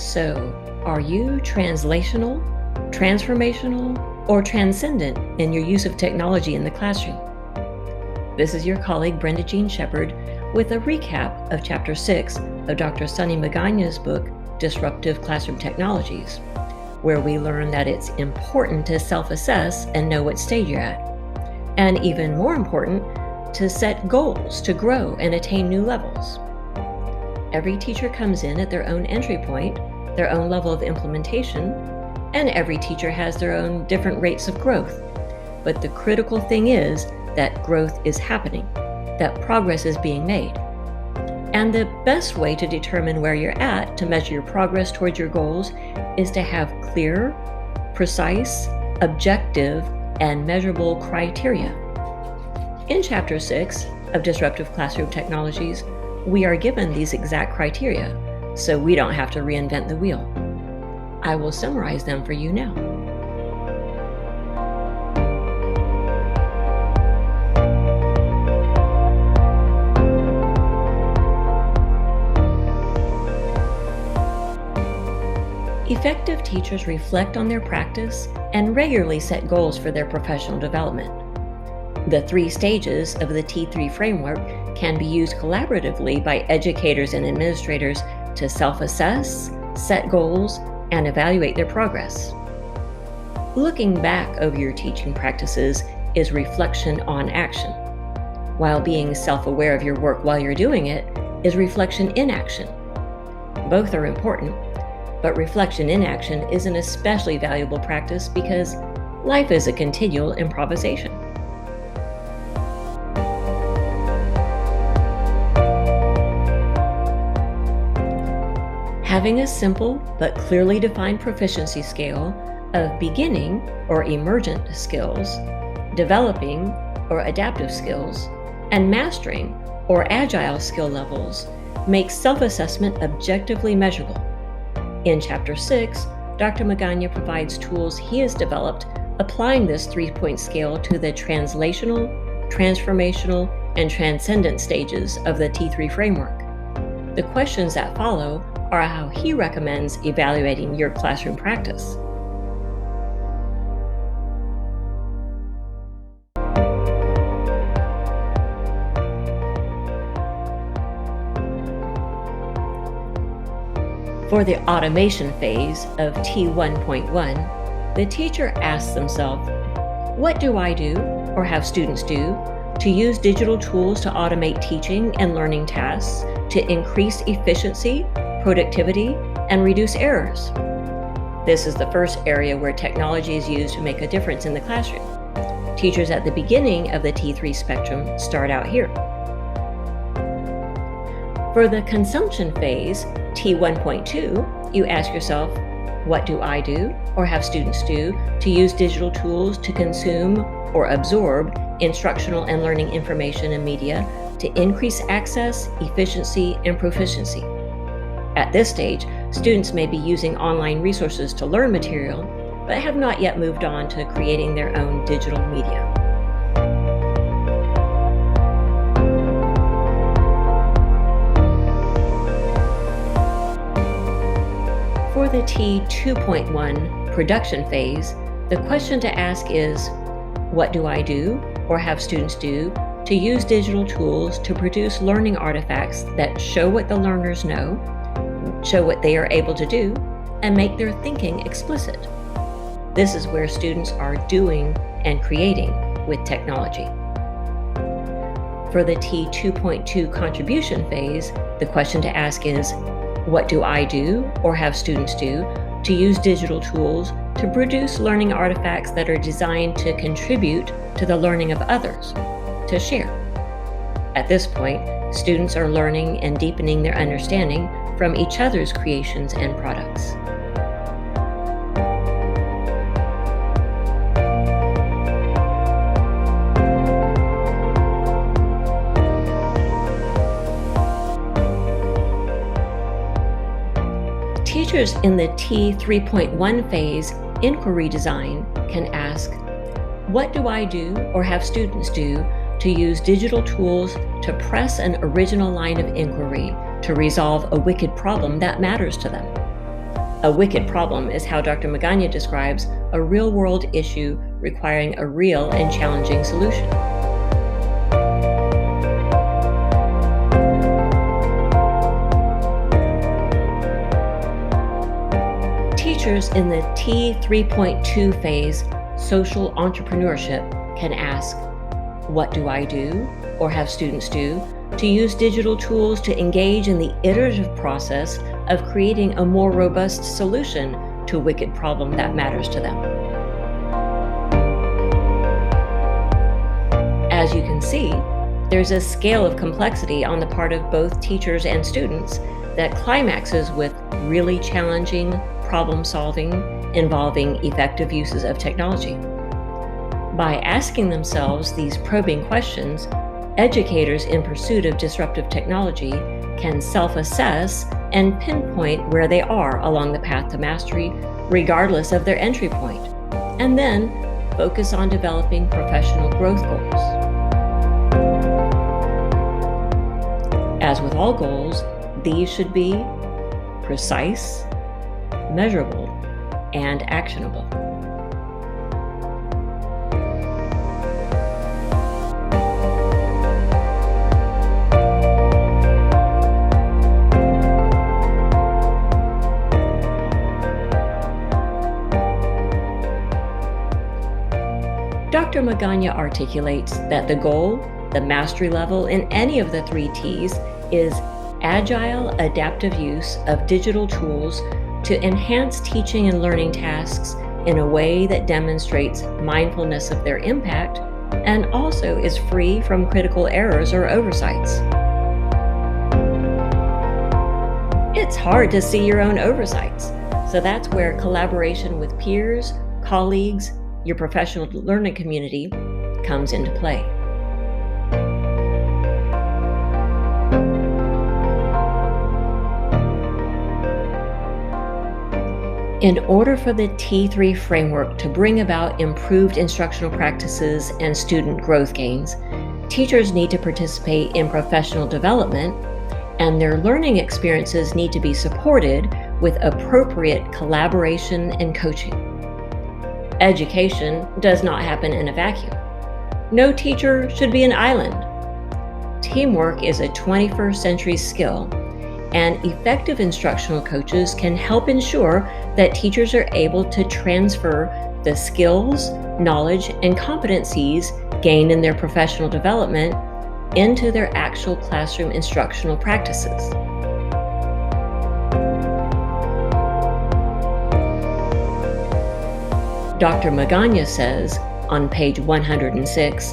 So, are you translational, transformational, or transcendent in your use of technology in the classroom? This is your colleague BRENDA-JEAN Shepherd with a recap of Chapter 6 of Dr. Sunny Magana's book, Disruptive Classroom Technologies, where we learn that it's important to self-assess and know what stage you're at. And even more important, to set goals to grow and attain new levels. Every teacher comes in at their own entry point, their own level of implementation, and every teacher has their own different rates of growth. But the critical thing is that growth is happening, that progress is being made. And the best way to determine where you're at to measure your progress towards your goals is to have clear, precise, objective, and measurable criteria. In Chapter 6 of Disruptive Classroom Technologies, we are given these exact criteria, so we don't have to reinvent the wheel. I will summarize them for you now. Effective teachers reflect on their practice and regularly set goals for their professional development. The 3 stages of the T3 framework can be used collaboratively by educators and administrators to self-assess, set goals, and evaluate their progress. Looking back over your teaching practices is reflection on action, while being self-aware of your work while you're doing it is reflection in action. Both are important, but reflection in action is an especially valuable practice because life is a continual improvisation. Having a simple but clearly defined proficiency scale of beginning or emergent skills, developing or adaptive skills, and mastering or agile skill levels makes self-assessment objectively measurable. In Chapter 6, Dr. Magana provides tools he has developed applying this 3-point scale to the translational, transformational, and transcendent stages of the T3 framework. The questions that follow are how he recommends evaluating your classroom practice. For the automation phase of T1.1, the teacher asks themselves, what do I do or have students do to use digital tools to automate teaching and learning tasks to increase efficiency, productivity, and reduce errors? This is the first area where technology is used to make a difference in the classroom. Teachers at the beginning of the T3 spectrum start out here. For the consumption phase, T1.2, you ask yourself, what do I do or have students do to use digital tools to consume or absorb instructional and learning information and media to increase access, efficiency, and proficiency? At this stage, students may be using online resources to learn material, but have not yet moved on to creating their own digital media. For the T2.1 production phase, the question to ask is, what do I do or have students do to use digital tools to produce learning artifacts that show what the learners know, show what they are able to do, and make their thinking explicit? This is where students are doing and creating with technology. For the T2.2 contribution phase, the question to ask is, what do I do or have students do to use digital tools to produce learning artifacts that are designed to contribute to the learning of others, to share? At this point, students are learning and deepening their understanding from each other's creations and products. Teachers in the T3.1 phase inquiry design can ask, what do I do or have students do to use digital tools to press an original line of inquiry to resolve a wicked problem that matters to them? A wicked problem is how Dr. Magana describes a real-world issue requiring a real and challenging solution. Teachers in the T3.2 phase, social entrepreneurship, can ask, what do I do, or have students do, to use digital tools to engage in the iterative process of creating a more robust solution to a wicked problem that matters to them. As you can see, there's a scale of complexity on the part of both teachers and students that climaxes with really challenging problem solving involving effective uses of technology. By asking themselves these probing questions, educators in pursuit of disruptive technology can self-assess and pinpoint where they are along the path to mastery, regardless of their entry point, and then focus on developing professional growth goals. As with all goals, these should be precise, measurable, and actionable. Dr. Magana articulates that the goal, the mastery level in any of the 3 T's, is agile, adaptive use of digital tools to enhance teaching and learning tasks in a way that demonstrates mindfulness of their impact and also is free from critical errors or oversights. It's hard to see your own oversights, so that's where collaboration with peers, colleagues, your professional learning community comes into play. In order for the T3 framework to bring about improved instructional practices and student growth gains, teachers need to participate in professional development, and their learning experiences need to be supported with appropriate collaboration and coaching. Education does not happen in a vacuum. No teacher should be an island. Teamwork is a 21st century skill, and effective instructional coaches can help ensure that teachers are able to transfer the skills, knowledge, and competencies gained in their professional development into their actual classroom instructional practices. Dr. Magana says on page 106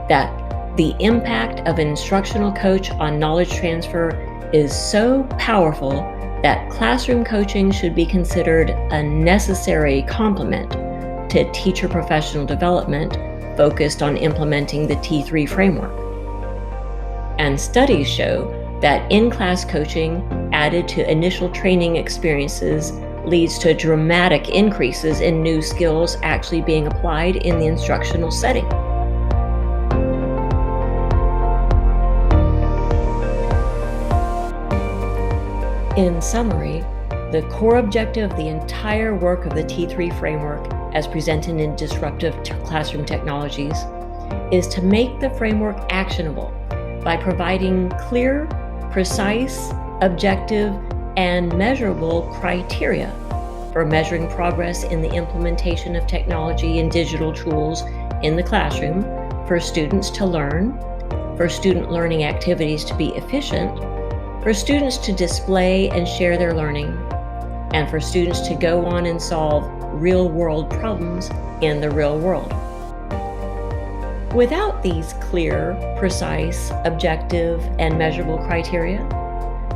that the impact of an instructional coach on knowledge transfer is so powerful that classroom coaching should be considered a necessary complement to teacher professional development focused on implementing the T3 framework. And studies show that in-class coaching added to initial training experiences leads to dramatic increases in new skills actually being applied in the instructional setting. In summary, the core objective of the entire work of the T3 framework, as presented in Disruptive Classroom Technologies, is to make the framework actionable by providing clear, precise, objective, and measurable criteria for measuring progress in the implementation of technology and digital tools in the classroom for students to learn, for student learning activities to be efficient, for students to display and share their learning, and for students to go on and solve real-world problems in the real world. Without these clear, precise, objective, and measurable criteria,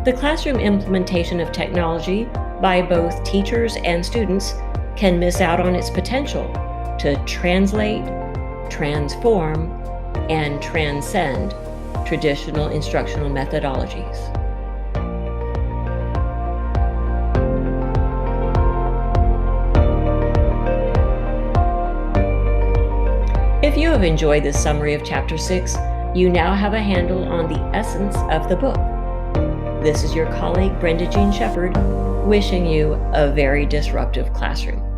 the classroom implementation of technology by both teachers and students can miss out on its potential to translate, transform, and transcend traditional instructional methodologies. If you have enjoyed this summary of Chapter 6, you now have a handle on the essence of the book. This is your colleague, BRENDA-JEAN Shepherd, wishing you a very disruptive classroom.